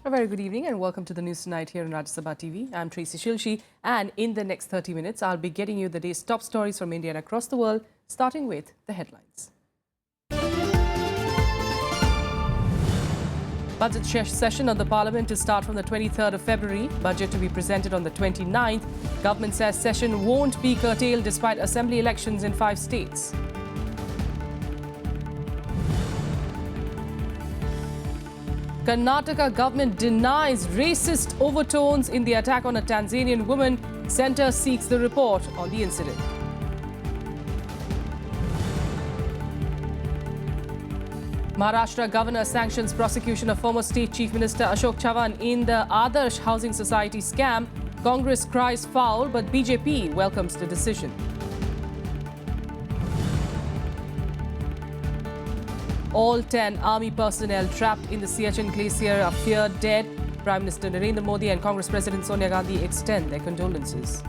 A very good evening and welcome to the news tonight here on Sabha TV. I'm Tracy Shilshi, and in the next 30 minutes, I'll be getting you the day's top stories from India and across the world, starting with the headlines. Budget session of the Parliament to start from the 23rd of February. Budget to be presented on the 29th. Government says session won't be curtailed despite assembly elections in 5 states. Karnataka government denies racist overtones in the attack on a Tanzanian woman. Centre seeks the report on the incident. Maharashtra governor sanctions prosecution of former state chief minister Ashok Chavan in the Adarsh Housing Society scam. Congress cries foul, but BJP welcomes the decision. All 10 army personnel trapped in the Siachen glacier are feared dead. Prime Minister Narendra Modi and Congress President Sonia Gandhi extend their condolences.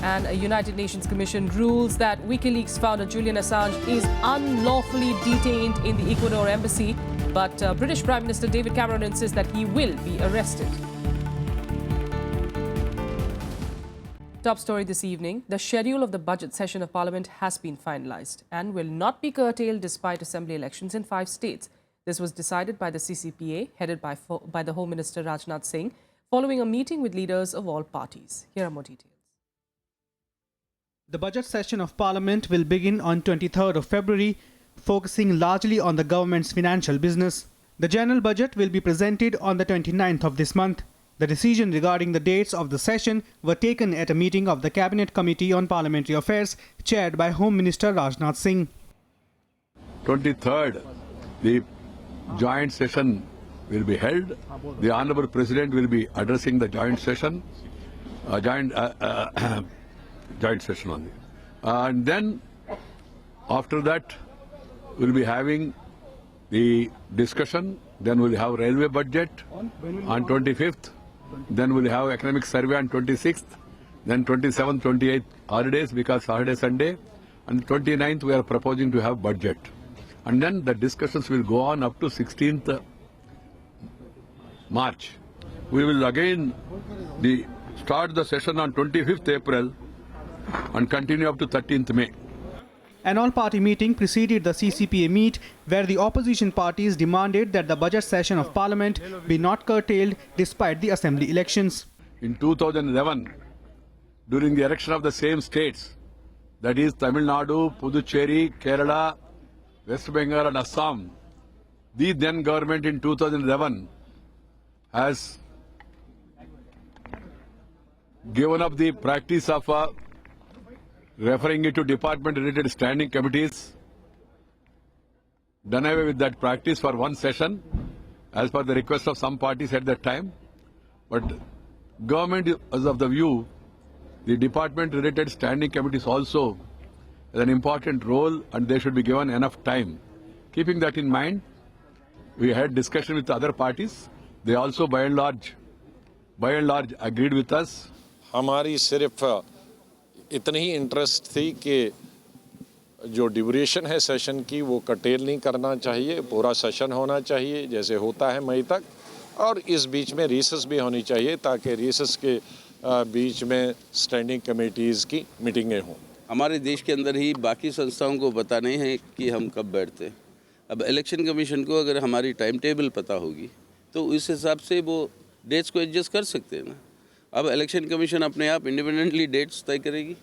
And a United Nations Commission rules that WikiLeaks founder Julian Assange is unlawfully detained in the Ecuador embassy. But British Prime Minister David Cameron insists that he will be arrested. Top story this evening. The schedule of the budget session of Parliament has been finalised and will not be curtailed despite assembly elections in 5 states. This was decided by the CCPA, headed by the Home Minister Rajnath Singh, following a meeting with leaders of all parties. Here are more details. The budget session of Parliament will begin on 23rd of February, focusing largely on the government's financial business. The general budget will be presented on the 29th of this month. The decision regarding the dates of the session were taken at a meeting of the Cabinet Committee on Parliamentary Affairs, chaired by Home Minister Rajnath Singh. 23rd, the joint session will be held. The Honourable President will be addressing the joint session, joint session only. And then, after that, we'll be having the discussion. Then we'll have railway budget on 25th. Then we'll have economic survey on 26th. Then 27th, 28th holidays because Saturday, Sunday. And 29th we are proposing to have budget. And then the discussions will go on up to 16th March. We will again start the session on 25th April and continue up to 13th May. An all-party meeting preceded the CCPA meet where the opposition parties demanded that the budget session of Parliament be not curtailed despite the assembly elections. In 2011, during the election of the same states, that is Tamil Nadu, Puducherry, Kerala, West Bengal and Assam, the then government in 2011 has given up the practice of referring it to department-related standing committees, done away with that practice for one session, as per the request of some parties at that time. But government is of the view, the department-related standing committees also has an important role and they should be given enough time. Keeping that in mind, we had discussion with other parties. They also by and large agreed with us. हमारी सिर्फ इतनी ही interest थी कि जो duration है session की वो कटेल नहीं करना चाहिए, पूरा सेशन होना चाहिए जैसे होता है मई तक, और इस बीच में रिसेस भी होनी चाहिए ताकि रिसेस के बीच में स्टैंडिंग कमेटीज़ की मीटिंगें हों। हमारे देश के अंदर ही बाकी संस्थाओं को पता नहीं है कि हम कब बैठते हैं। अब इलेक्शन कमीशन को अगर हमारी टाइम टेबल पता होगी तो उस हिसाब से वो डेट्स को एडजस्ट कर सकते हैं ना। अब इलेक्शन कमीशन अपने आप इंडिपेंडेंटली डेट्स तय करेगी,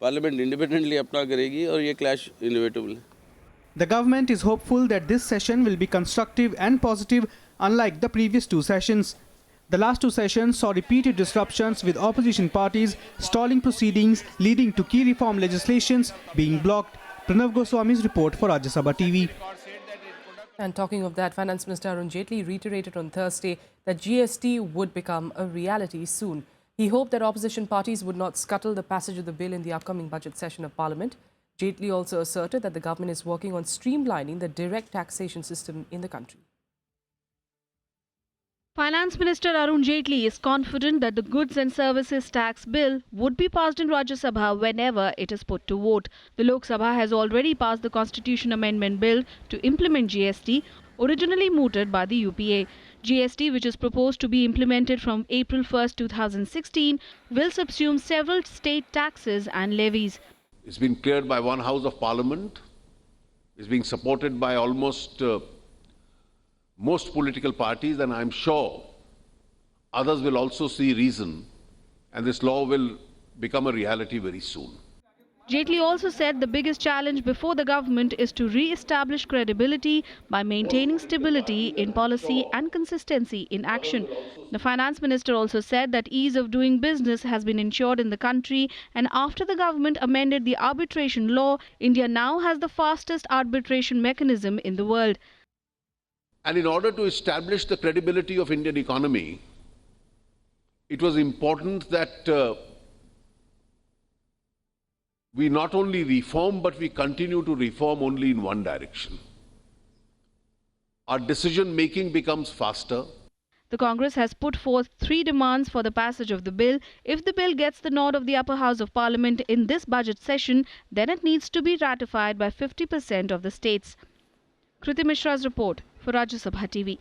पार्लियामेंट इंडिपेंडेंटली अपना करेगी और ये क्लैश इनएविटेबल है। The government is hopeful that this session will be constructive and positive, unlike the previous 2 sessions. The last 2 sessions saw repeated disruptions with opposition parties stalling proceedings, leading to key reform legislations being blocked. Pranav Goswami's report for Rajya Sabha TV. And talking of that, Finance Minister Arun Jaitely reiterated on Thursday that GST would become a reality soon. He hoped that opposition parties would not scuttle the passage of the bill in the upcoming budget session of Parliament. Jaitly also asserted that the government is working on streamlining the direct taxation system in the country. Finance Minister Arun Jaitely is confident that the Goods and Services Tax Bill would be passed in Rajya Sabha whenever it is put to vote. The Lok Sabha has already passed the Constitution Amendment Bill to implement GST, originally mooted by the UPA. GST, which is proposed to be implemented from April 1st, 2016, will subsume several state taxes and levies. It's been cleared by one House of Parliament. It's being supported by almost most political parties, and I'm sure others will also see reason, and this law will become a reality very soon. Jaitly also said the biggest challenge before the government is to re-establish credibility by maintaining stability in policy and consistency in action. The finance minister also said that ease of doing business has been ensured in the country, and after the government amended the arbitration law, India now has the fastest arbitration mechanism in the world. And in order to establish the credibility of Indian economy, it was important that we not only reform, but we continue to reform only in one direction. Our decision-making becomes faster. The Congress has put forth 3 demands for the passage of the bill. If the bill gets the nod of the upper house of parliament in this budget session, then it needs to be ratified by 50% of the states. Kriti Mishra's report for Rajya Sabha TV.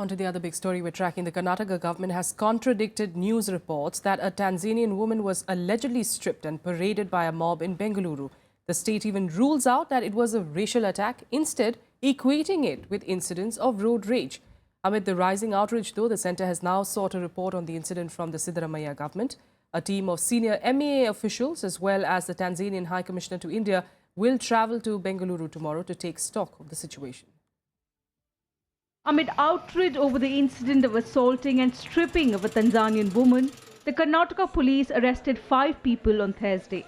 On to the other big story we're tracking. The Karnataka government has contradicted news reports that a Tanzanian woman was allegedly stripped and paraded by a mob in Bengaluru. The state even rules out that it was a racial attack, instead equating it with incidents of road rage. Amid the rising outrage, though, the centre has now sought a report on the incident from the Siddaramaiah government. A team of senior MEA officials, as well as the Tanzanian High Commissioner to India, will travel to Bengaluru tomorrow to take stock of the situation. Amid outrage over the incident of assaulting and stripping of a Tanzanian woman, the Karnataka police arrested 5 people on Thursday.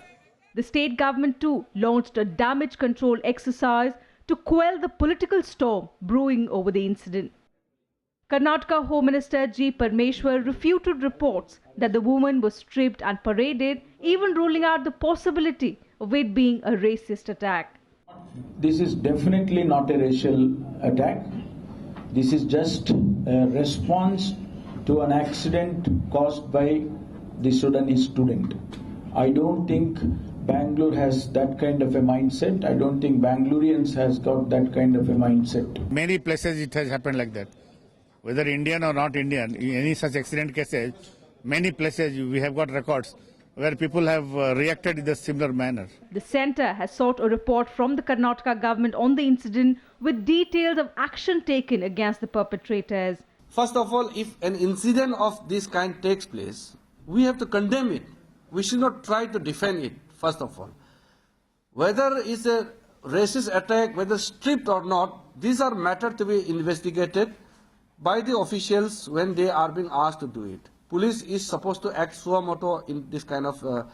The state government too launched a damage control exercise to quell the political storm brewing over the incident. Karnataka Home Minister G. Parmeshwar refuted reports that the woman was stripped and paraded, even ruling out the possibility of it being a racist attack. This is definitely not a racial attack. This is just a response to an accident caused by the Sudanese student. I don't think Bangalore has that kind of a mindset. I don't think Bangaloreans has got that kind of a mindset. Many places it has happened like that. Whether Indian or not Indian, in any such accident cases, many places we have got records where people have reacted in a similar manner. The centre has sought a report from the Karnataka government on the incident with details of action taken against the perpetrators. First of all, if an incident of this kind takes place, we have to condemn it. We should not try to defend it, first of all. Whether it's a racist attack, whether stripped or not, these are matters to be investigated by the officials when they are being asked to do it. Police is supposed to act suo motu in this kind of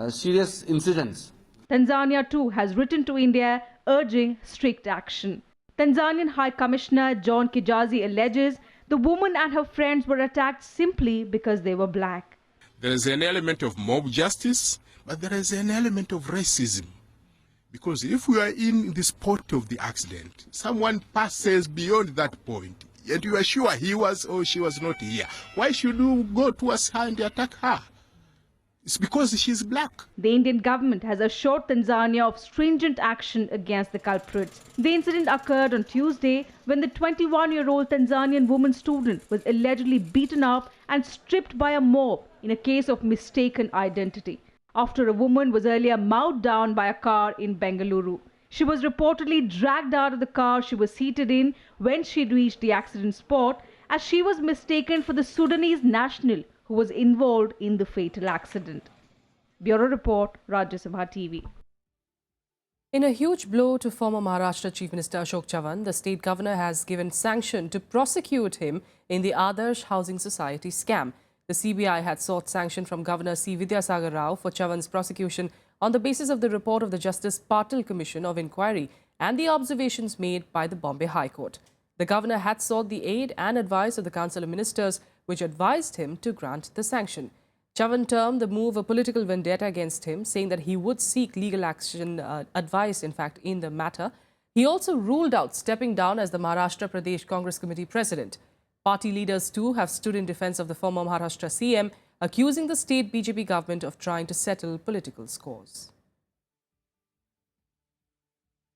serious incidents. Tanzania too has written to India urging strict action. Tanzanian High Commissioner John Kijazi alleges the woman and her friends were attacked simply because they were black. There is an element of mob justice, but there is an element of racism. Because if we are in the spot of the accident, someone passes beyond that point, and you are sure he was or she was not here, why should you go towards her and attack her? It's because she's black. The Indian government has assured Tanzania of stringent action against the culprits. The incident occurred on Tuesday when the 21-year-old Tanzanian woman student was allegedly beaten up and stripped by a mob in a case of mistaken identity, after a woman was earlier mowed down by a car in Bengaluru. She was reportedly dragged out of the car she was seated in when she reached the accident spot, as she was mistaken for the Sudanese national who was involved in the fatal accident. Bureau Report, Rajya Sabha TV. In a huge blow to former Maharashtra Chief Minister Ashok Chavan, the state governor has given sanction to prosecute him in the Adarsh Housing Society scam. The CBI had sought sanction from Governor C. Vidyasagar Rao for Chavan's prosecution on the basis of the report of the Justice Patil Commission of Inquiry and the observations made by the Bombay High Court. The governor had sought the aid and advice of the Council of Ministers, which advised him to grant the sanction. Chavan termed the move a political vendetta against him, saying that he would seek legal action advice, in fact, in the matter. He also ruled out stepping down as the Maharashtra Pradesh Congress Committee president. Party leaders too have stood in defense of the former Maharashtra CM, accusing the state BJP government of trying to settle political scores.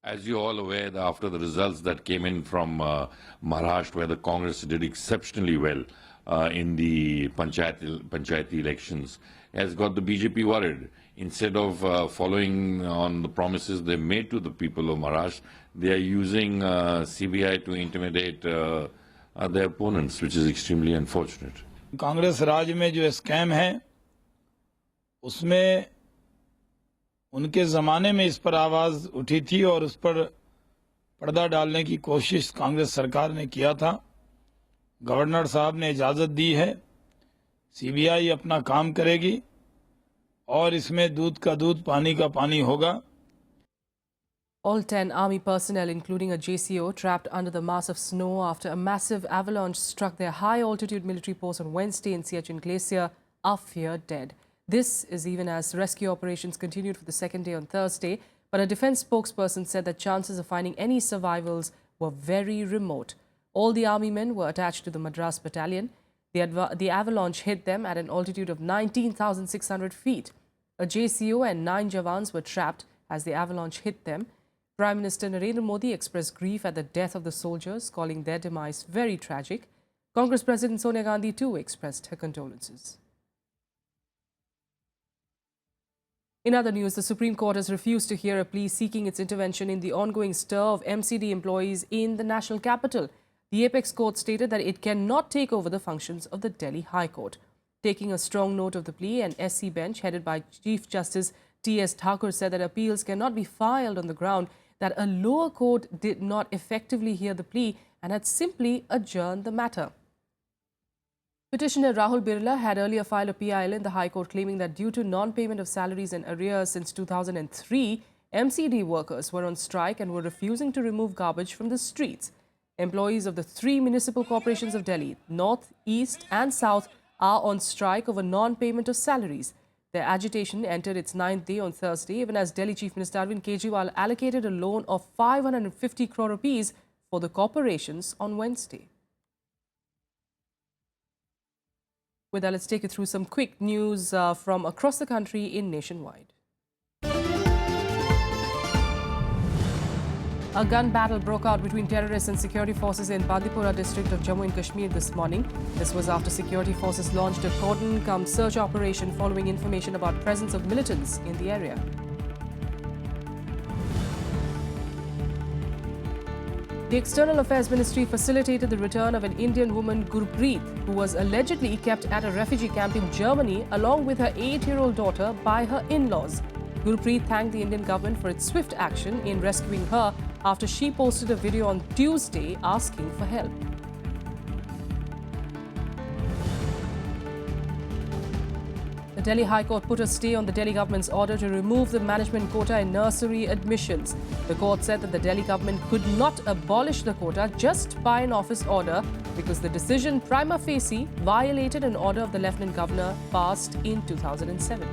As you're all aware, after the results that came in from Maharashtra, where the Congress did exceptionally well in the Panchayati elections, has got the BJP worried. Instead of following on the promises they made to the people of Maharashtra, they are using CBI to intimidate their opponents, which is extremely unfortunate. Congress राज में जो scam है उसमें उनके ज़माने में इस पर आवाज़ उठी थी और उस पर पर्दा डालने की कोशिश कांग्रेस सरकार ने किया था। गवर्नर साहब ने इजाज़त दी है, सीबीआई अपना काम करेगी और इसमें दूध का दूध पानी का पानी होगा। All 10 army personnel, including a JCO, trapped under the mass of snow after a massive avalanche struck their high-altitude military post on Wednesday in Siachen Glacier, are feared dead. This is even as rescue operations continued for the second day on Thursday, but a defense spokesperson said that chances of finding any survivals were very remote. All the army men were attached to the Madras battalion. The avalanche hit them at an altitude of 19,600 feet. A JCO and 9 Jawans were trapped as the avalanche hit them. Prime Minister Narendra Modi expressed grief at the death of the soldiers, calling their demise very tragic. Congress President Sonia Gandhi too expressed her condolences. In other news, the Supreme Court has refused to hear a plea seeking its intervention in the ongoing stir of MCD employees in the national capital. The apex court stated that it cannot take over the functions of the Delhi High Court. Taking a strong note of the plea, an SC bench headed by Chief Justice T.S. Thakur said that appeals cannot be filed on the ground that a lower court did not effectively hear the plea and had simply adjourned the matter. Petitioner Rahul Birla had earlier filed a PIL in the High Court claiming that due to non-payment of salaries and arrears since 2003, MCD workers were on strike and were refusing to remove garbage from the streets. Employees of the 3 municipal corporations of Delhi, North, East and South, are on strike over non-payment of salaries. Their agitation entered its 9th day on Thursday, even as Delhi Chief Minister Arun Kejriwal allocated a loan of 550 crore rupees for the corporations on Wednesday. With that, let's take you through some quick news from across the country in Nationwide. A gun battle broke out between terrorists and security forces in Bandipora district of Jammu and Kashmir this morning. This was after security forces launched a cordon-cum search operation following information about presence of militants in the area. The External Affairs Ministry facilitated the return of an Indian woman, Gurpreet, who was allegedly kept at a refugee camp in Germany along with her 8-year-old daughter by her in-laws. Gurpreet thanked the Indian government for its swift action in rescuing her after she posted a video on Tuesday asking for help. The Delhi High Court put a stay on the Delhi government's order to remove the management quota in nursery admissions. The court said that the Delhi government could not abolish the quota just by an office order because the decision prima facie violated an order of the Lieutenant Governor passed in 2007.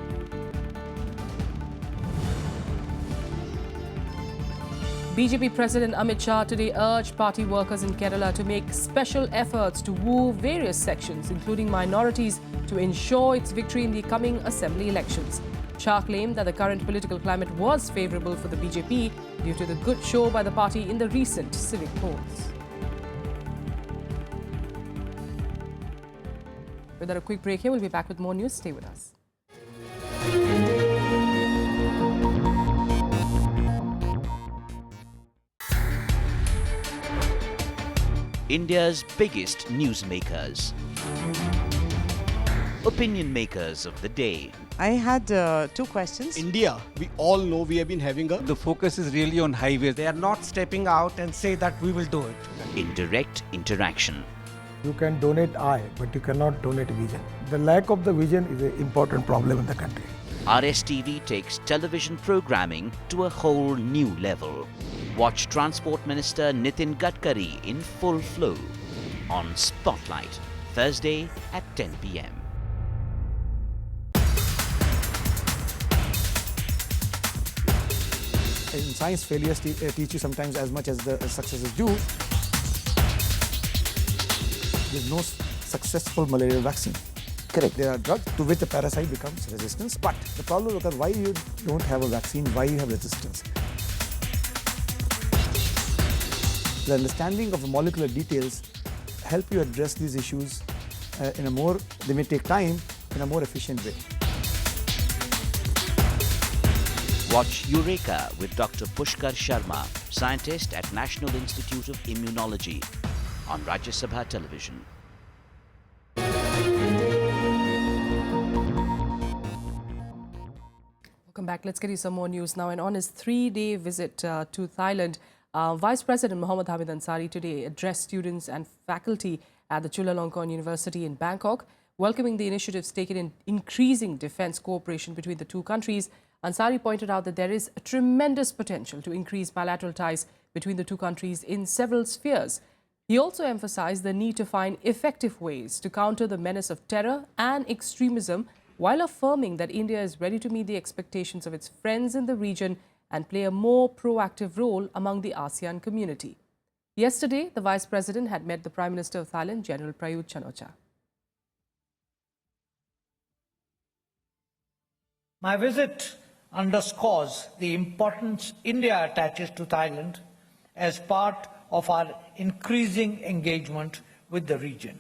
BJP President Amit Shah today urged party workers in Kerala to make special efforts to woo various sections, including minorities, to ensure its victory in the coming assembly elections. Shah claimed that the current political climate was favourable for the BJP due to the good show by the party in the recent civic polls. With a quick break here, we'll be back with more news. Stay with us. India's biggest newsmakers. Opinion makers of the day. I had 2 questions. India, we all know we have been having the focus is really on highways. They are not stepping out and say that we will do it. In direct interaction. You can donate eye, but you cannot donate vision. The lack of the vision is an important problem in the country. RSTV takes television programming to a whole new level. Watch Transport Minister Nitin Gadkari in full flow on Spotlight, Thursday at 10 p.m. In science, failures teach you sometimes as much as the successes do. There's no successful malarial vaccine. Correct. There are drugs to which the parasite becomes resistant, but the problem is why you don't have a vaccine, why you have resistance. The understanding of the molecular details help you address these issues they may take time, in a more efficient way. Watch Eureka with Dr. Pushkar Sharma, scientist at National Institute of Immunology, on Rajya Sabha television. Welcome back. Let's get you some more news now. And on his 3-day visit to Thailand, Vice President Hamid Ansari today addressed students and faculty at the Chulalongkorn University in Bangkok, welcoming the initiatives taken in increasing defence cooperation between the two countries. Ansari pointed out that there is a tremendous potential to increase bilateral ties between the two countries in several spheres. He also emphasized the need to find effective ways to counter the menace of terror and extremism, while affirming that India is ready to meet the expectations of its friends in the region and play a more proactive role among the ASEAN community. Yesterday, the Vice President had met the Prime Minister of Thailand, General Prayut Chan-o-cha. My visit underscores the importance India attaches to Thailand as part of our increasing engagement with the region.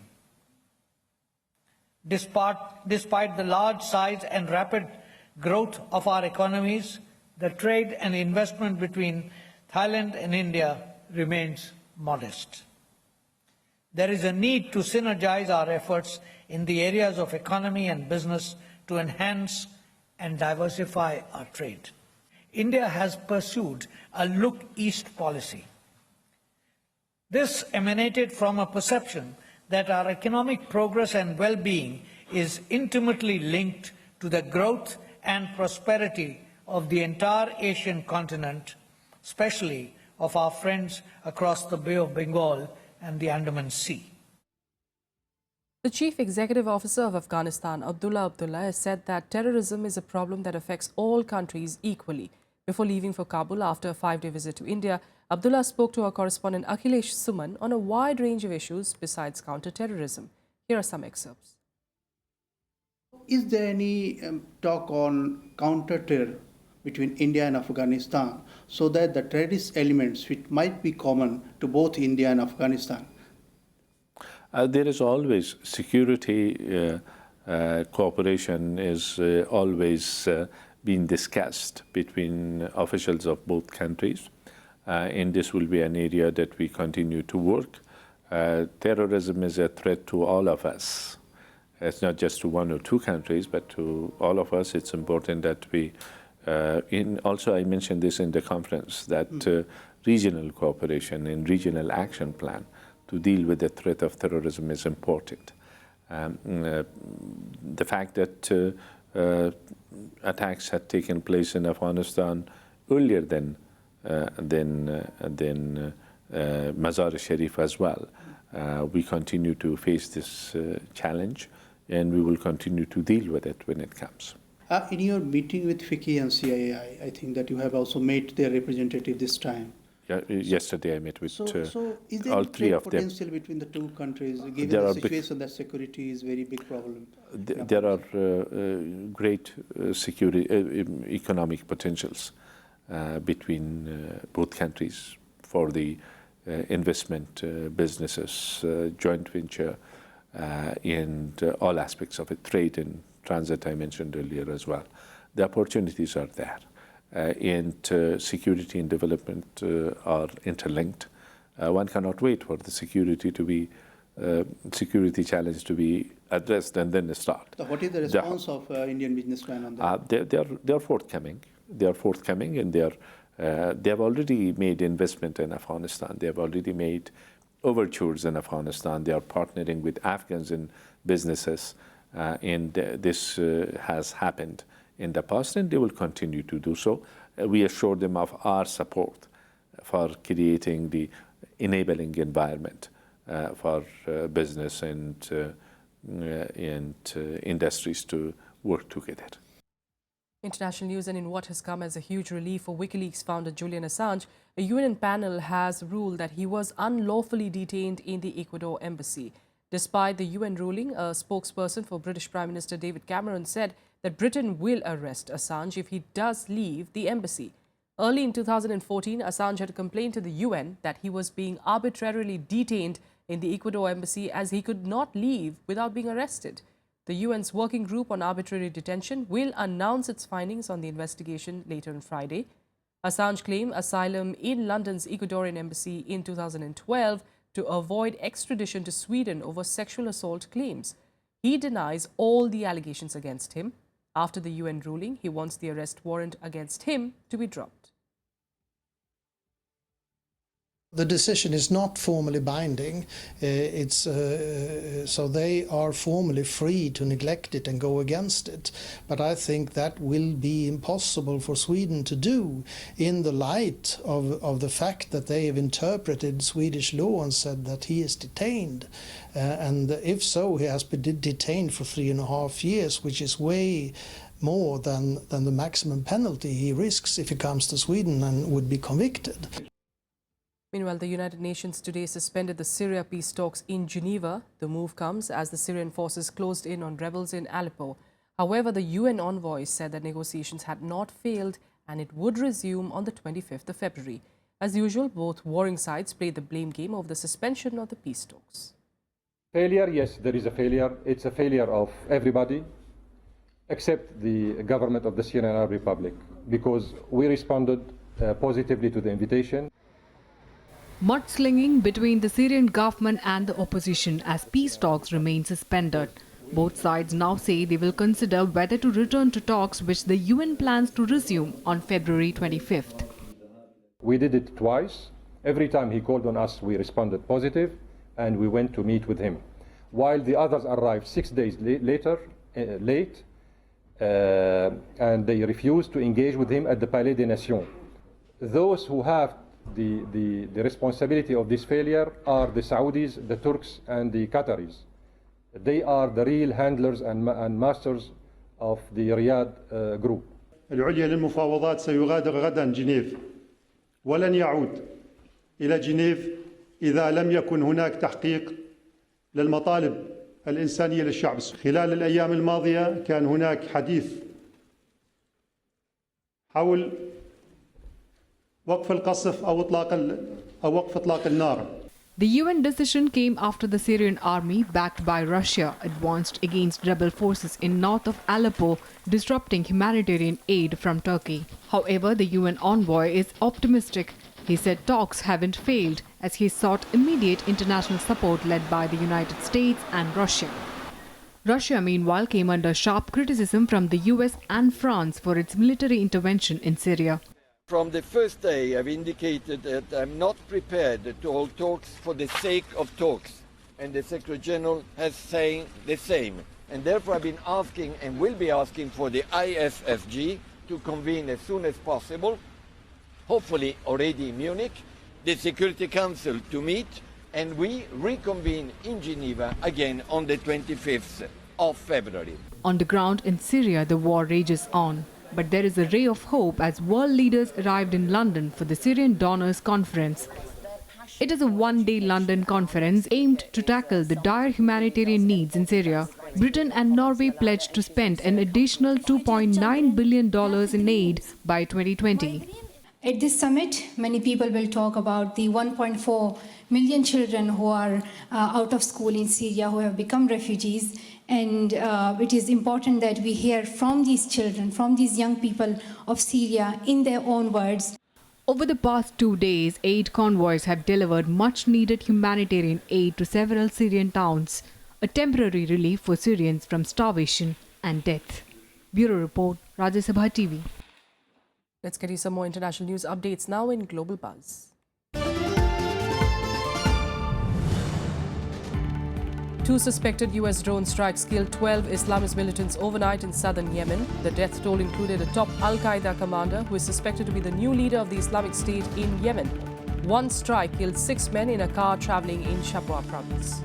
Despite the large size and rapid growth of our economies, the trade and investment between Thailand and India remains modest. There is a need to synergize our efforts in the areas of economy and business to enhance and diversify our trade. India has pursued a look east policy. This emanated from a perception that our economic progress and well-being is intimately linked to the growth and prosperity of the entire Asian continent, especially of our friends across the Bay of Bengal and the Andaman Sea. The Chief Executive Officer of Afghanistan, Abdullah Abdullah, has said that terrorism is a problem that affects all countries equally. Before leaving for Kabul after a 5-day visit to India, Abdullah spoke to our correspondent Akhilesh Suman on a wide range of issues besides counter-terrorism. Here are some excerpts. Is there any talk on counter-terror between India and Afghanistan so that the terrorist elements which might be common to both India and Afghanistan? There is always security cooperation is always being discussed between officials of both countries. And this will be an area that we continue to work. Terrorism is a threat to all of us. It's not just to one or two countries, but to all of us. It's important that we, also I mentioned this in the conference, that regional cooperation and regional action plan to deal with the threat of terrorism is important. The fact that attacks had taken place in Afghanistan earlier than Mazar-e-Sharif as well. We continue to face this challenge, and we will continue to deal with it when it comes. In your meeting with FICCI and CII, I think that you have also met their representative this time. Yesterday I met with so is there all three of them. Potential between the two countries, given the situation that security is a very big problem? There are great economic potentials between both countries for the investment, businesses, joint venture, and all aspects of it, trade and transit I mentioned earlier as well. The opportunities are there. And security and development are interlinked. One cannot wait for the security challenge to be addressed and then start. So what is the response of Indian businessmen on that? They are forthcoming. They are forthcoming, and they have already made investment in Afghanistan. They have already made overtures in Afghanistan. They are partnering with Afghans in businesses, and this has happened in the past, and they will continue to do so. We assure them of our support for creating the enabling environment for business and industries to work together. International news, and in what has come as a huge relief for WikiLeaks founder Julian Assange, a UN panel has ruled that he was unlawfully detained in the Ecuador embassy. Despite the UN ruling, a spokesperson for British Prime Minister David Cameron said that Britain will arrest Assange if he does leave the embassy. Early in 2014, Assange had complained to the UN that he was being arbitrarily detained in the Ecuador embassy as he could not leave without being arrested. The UN's Working Group on Arbitrary Detention will announce its findings on the investigation later on Friday. Assange claimed asylum in London's Ecuadorian embassy in 2012 to avoid extradition to Sweden over sexual assault claims. He denies all the allegations against him. After the UN ruling, he wants the arrest warrant against him to be dropped. The decision is not formally binding, so they are formally free to neglect it and go against it. But I think that will be impossible for Sweden to do in the light of the fact that they have interpreted Swedish law and said that he is detained. And if so, he has been detained for 3.5 years, which is way more than the maximum penalty he risks if he comes to Sweden and would be convicted. Meanwhile, the United Nations today suspended the Syria peace talks in Geneva. The move comes as the Syrian forces closed in on rebels in Aleppo. However, the UN envoy said that negotiations had not failed and it would resume on the 25th of February. As usual, both warring sides played the blame game over the suspension of the peace talks. Failure, yes, there is a failure. It's a failure of everybody except the government of the Syrian Arab Republic, because we responded positively to the invitation. Mudslinging between the Syrian government and the opposition as peace talks remain suspended. Both sides now say they will consider whether to return to talks, which the UN plans to resume on February 25th. We did it twice. Every time he called on us, we responded positive, and we went to meet with him. While the others arrived 6 days late, and they refused to engage with him at the Palais des Nations. Those who have the responsibility of this failure are the Saudis, the Turks, and the Qataris. They are the real handlers and masters of the Riyadh group. العليا للمفاوضات سيغادر غدا جنيف ولن يعود إلى جنيف إذا لم يكن هناك تحقيق للمطالب الإنسانية للشعب. خلال الأيام الماضية كان هناك حديث حول وقف القصف أو وقف إطلاق النار. The UN decision came after the Syrian army, backed by Russia, advanced against rebel forces in north of Aleppo, disrupting humanitarian aid from Turkey. However, the UN envoy is optimistic. He said talks haven't failed, as he sought immediate international support led by the United States and Russia. Russia, meanwhile, came under sharp criticism from the US and France for its military intervention in Syria. From the first day, I've indicated that I'm not prepared to hold talks for the sake of talks. And the Secretary General has saying the same. And therefore, I've been asking and will be asking for the ISFG to convene as soon as possible, hopefully already in Munich, the Security Council to meet, and we reconvene in Geneva again on the 25th of February. On the ground in Syria, the war rages on. But there is a ray of hope as world leaders arrived in London for the Syrian Donors Conference. It is a one-day London conference aimed to tackle the dire humanitarian needs in Syria. Britain and Norway pledged to spend an additional $2.9 billion in aid by 2020. At this summit, many people will talk about the 1.4 million children who are out of school in Syria, who have become refugees. And it is important that we hear from these children, from these young people of Syria in their own words. Over the past 2 days, aid convoys have delivered much-needed humanitarian aid to several Syrian towns, a temporary relief for Syrians from starvation and death. Bureau Report, Rajya Sabha TV. Let's get you some more international news updates now in Global Buzz. 2 suspected US drone strikes killed 12 Islamist militants overnight in southern Yemen. The death toll included a top Al-Qaeda commander who is suspected to be the new leader of the Islamic State in Yemen. One strike killed 6 men in a car traveling in Shabwa province.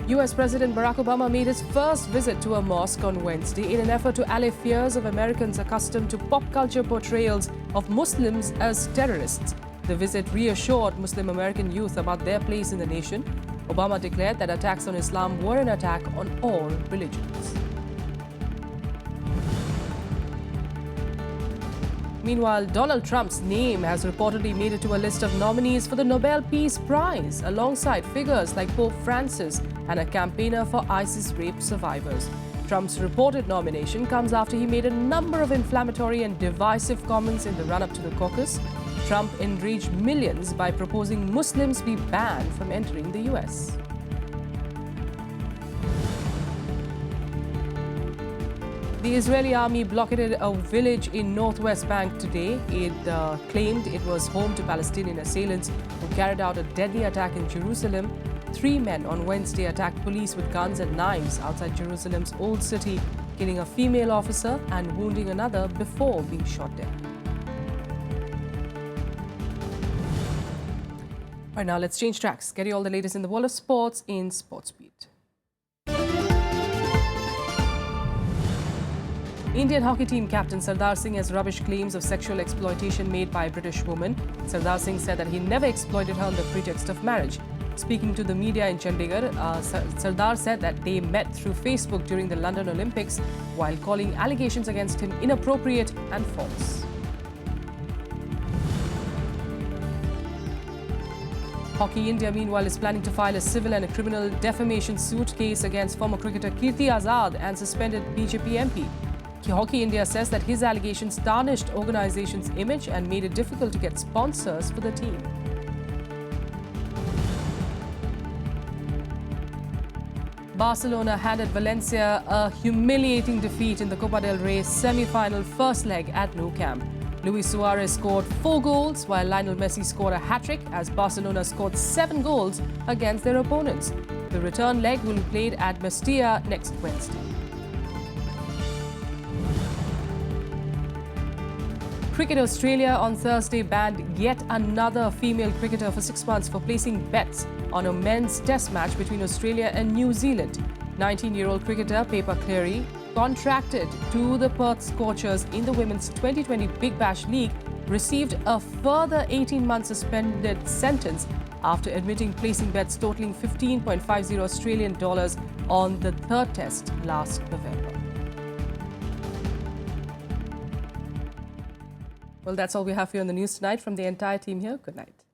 US President Barack Obama made his first visit to a mosque on Wednesday in an effort to allay fears of Americans accustomed to pop culture portrayals of Muslims as terrorists. The visit reassured Muslim American youth about their place in the nation. Obama declared that attacks on Islam were an attack on all religions. Meanwhile, Donald Trump's name has reportedly made it to a list of nominees for the Nobel Peace Prize, alongside figures like Pope Francis and a campaigner for ISIS rape survivors. Trump's reported nomination comes after he made a number of inflammatory and divisive comments in the run-up to the caucus. Trump enraged millions by proposing Muslims be banned from entering the US. The Israeli army blockaded a village in northwest bank today. It claimed it was home to Palestinian assailants who carried out a deadly attack in Jerusalem. 3 men on Wednesday attacked police with guns and knives outside Jerusalem's Old City, killing a female officer and wounding another before being shot dead. Right now, let's change tracks. Get you all the latest in the world of sports in Sports Beat. Indian hockey team captain Sardar Singh has rubbished claims of sexual exploitation made by a British woman. Sardar Singh said that he never exploited her on the pretext of marriage. Speaking to the media in Chandigarh, Sardar said that they met through Facebook during the London Olympics, while calling allegations against him inappropriate and false. Hockey India, meanwhile, is planning to file a civil and a criminal defamation suit case against former cricketer Kirti Azad and suspended BJP MP. Hockey India says that his allegations tarnished organization's image and made it difficult to get sponsors for the team. Barcelona handed Valencia a humiliating defeat in the Copa del Rey semi-final first leg at Nou Camp. Luis Suarez scored 4 goals, while Lionel Messi scored a hat-trick as Barcelona scored 7 goals against their opponents. The return leg will be played at Mestalla next Wednesday. Cricket Australia on Thursday banned yet another female cricketer for 6 months for placing bets on a men's test match between Australia and New Zealand. 19-year-old cricketer Pepper Cleary, contracted to the Perth Scorchers in the Women's 2020 Big Bash League, received a further 18-month suspended sentence after admitting placing bets totaling $15.50 Australian dollars on the third test last November. Well, that's all we have for you on the news tonight. From the entire team here, good night.